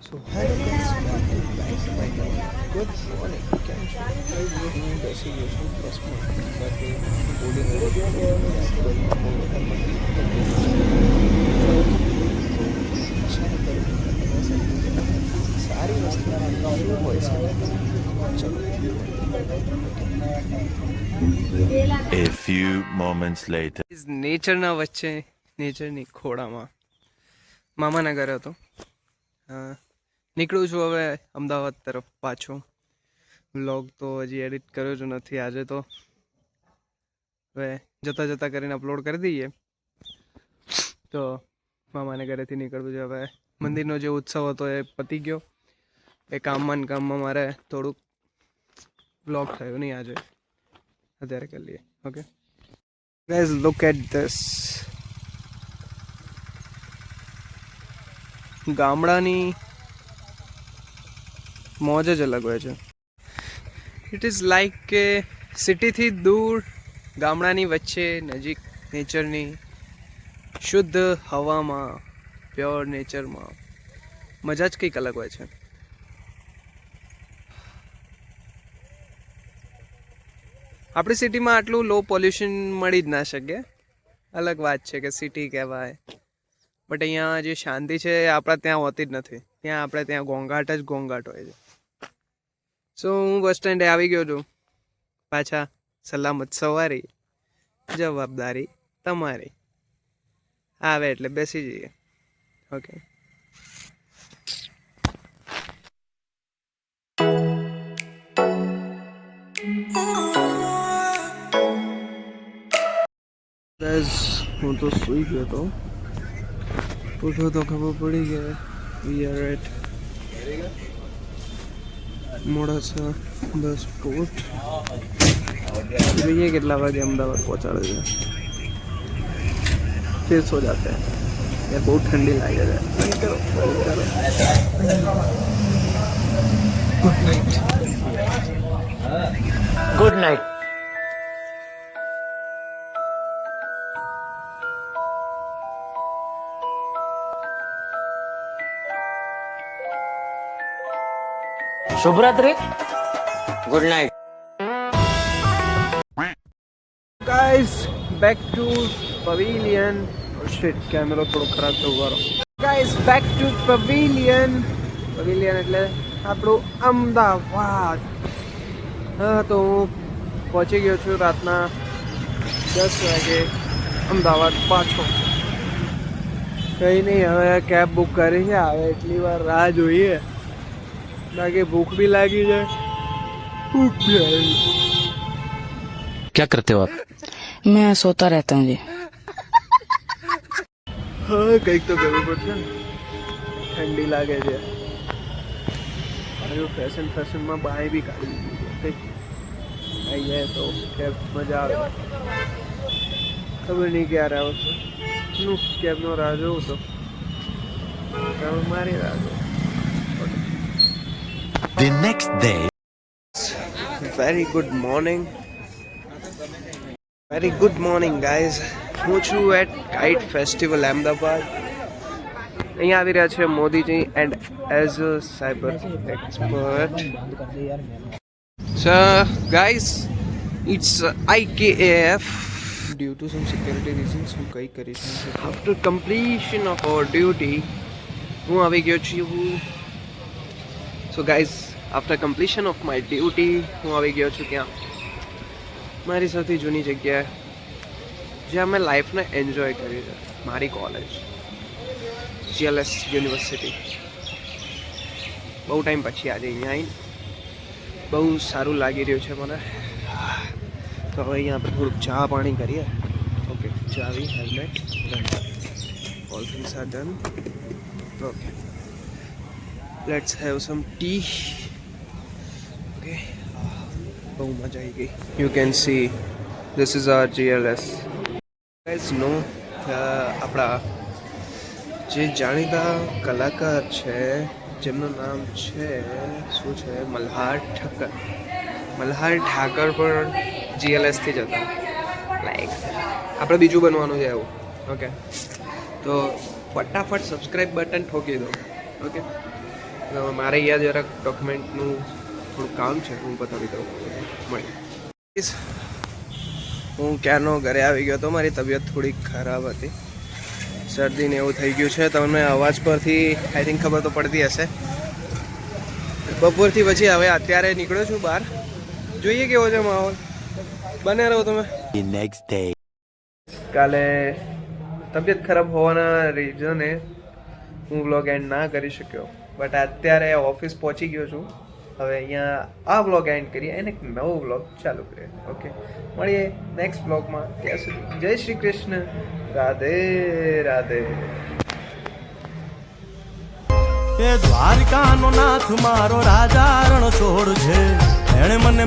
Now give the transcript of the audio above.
So hello guys, welcome back to my channel. Good morning. કેમ છો? હું બેસી ગયો છું બસમાં બાકી બોલી રહ્યો છું બસમાં બહુ વધારે નથી આશા કરું કે તમે સારી વસ્તુ શું હોય છે ચલો. A few moments later. નેચરના વચ્ચે નેચરની ખોળામાં મામાના ઘરે હતો. નીકળું છું હવે અમદાવાદ તરફ પાછો. વ્લોગ તો હજી એડિટ કર્યો જ નથી આજે, તો હવે જતાં જતાં કરીને અપલોડ કરી દઈએ. તો મામાને ઘરેથી નીકળવું છે. હવે મંદિરનો જે ઉત્સવ હતો એ પતી ગયો. એ કામમાં ને કામમાં મારે થોડુંક વ્લોગ થયો નહીં આજે. અત્યારે કરી લઈએ. Okay guys, look at this. ગામડાની મોજ જ અલગ હોય છે. ઇટ ઇઝ લાઈક કે સિટીથી દૂર ગામડાની વચ્ચે નજીક નેચરની શુદ્ધ હવામાં, પ્યોર નેચરમાં મજા જ કંઈક અલગ હોય છે. આપણી સિટીમાં આટલું લો પોલ્યુશન મળી જ ના શકે. અલગ વાત છે કે સિટી કહેવાય, બટ અહીંયા જે શાંતિ છે એ આપણા ત્યાં હોતી જ નથી. આપણે ત્યાં ઘોંઘાટ જ ઘોંઘાટ હોય છે. સો હું બસ સ્ટેન્ડે આવી ગયો છું પાછા. સલામત સવારી, જવાબદારી તમારી. આવે એટલે બેસી જઈએ. ઓકે. હું તો સૂઈ ગયો હતો. ઉઠો તો ખબર પડી કે we are at Modasa bus port. જોઈએ કેટલા વાગે અમદાવાદ પહોંચાડે છે. फिर सो जाते हैं यार, बहुत ठंडी लगे है. Good night. Good night. शुभ रात्रि. Good night. Guys, back to pavilion. Shit, camera थोड़ो खराब થયો વારો. Guys, back to pavilion. Pavilion એટલે આપણું અમદાવાદ. હા, તો હું પહોંચી ગયો છું રાતના 10 વાગે અમદાવાદ પાછો. કંઈ નહીં, હવે કેબ બુક કરી છે. આવે એટલી વાર રાહ જોઈએ, બાકી ભૂખ બી લાગી જાય. ભૂખ બી આવી. क्या करते हो आप? मैं सोता रहता हूँ जी. હા, કંઈક તો કરવું પડશે ને. ઠંડી લાગે છે. ફેશનમાં બાય બી કાઢી દીધી છે. આવી જાય તો કેબ મજા આવે. ખબર નહીં ક્યારે આવશે. હું કેબનો રાહ જોઉં તો મારી રાહ જોઉં. The next day. Very good morning. Very good morning guys. હું છું એટ કાઇટ ફેસ્ટિવલ અમદાવાદ. અહીંયા આવી રહ્યા છે Modi ji and as a cyber expert. So guys, it's IKAF. Due to some security reasons હું કંઈ કરીશ નહીં. After completion of our duty હું આવી ગયો છું. So guys, after completion of my duty હું આવી ગયો છું ત્યાં મારી સૌથી જૂની જગ્યાએ, જ્યાં મેં લાઈફને એન્જોય કરી છે. મારી કોલેજ GLS યુનિવર્સિટી. બહુ ટાઈમ પછી આજે અહીંયા આવીને બહુ સારું લાગી રહ્યું છે મને. તો હવે અહીંયા આપણે થોડુંક ચા પાણી કરીએ. ઓકે, ચાવી, helmet, all things are done. Okay, let's have some tea. Okay, બહુ મજા આવી ગઈ. You can see this is our GLS. Guys નો, આપણા જે જાણીતા કલાકાર છે જેમનું નામ છે શું છે, મલ્હાર ઠક્કર. મલ્હાર ઠાકર પણ GLSથી જ હતા. લાઈક આપણે બીજું બનવાનું છે એવું. ઓકે, તો ફટાફટ સબસ્ક્રાઈબ બટન ઠોકી દો. ઓકે, મારે અહીંયા જરાક ડોક્યુમેન્ટનું થોડું કામ છે, હું બતાવી દઉં. મળી હું ક્યારનો ઘરે આવી ગયો હતો. મારી તબિયત થોડી ખરાબ હતી, શરદીને એવું થઈ ગયું છે. તમને અવાજ પરથી આઈ થિંક ખબર તો પડતી હશે. બપોરથી પછી હવે અત્યારે નીકળ્યો છું બહાર, જોઈએ કેવો છે માહોલ. બને રહો તમે. The next day. કાલે તબિયત ખરાબ હોવાના રીઝને હું વ્લોગ એન્ડ ના કરી શક્યો, બટ અત્યારે ઓફિસ પહોંચી ગયો છું. હવે અહીંયા આ વ્લોગ એન્ડ કરીએ અને એક નવો વ્લોગ ચાલુ કરીએ. ઓકે, મળીએ નેક્સ્ટ વ્લોગમાં. ત્યાં સુધી જય શ્રી કૃષ્ણ, રાધે રાધે. એ દ્વારકાનો નાથ મારો રાજા રણ છોડ છે, એણે મને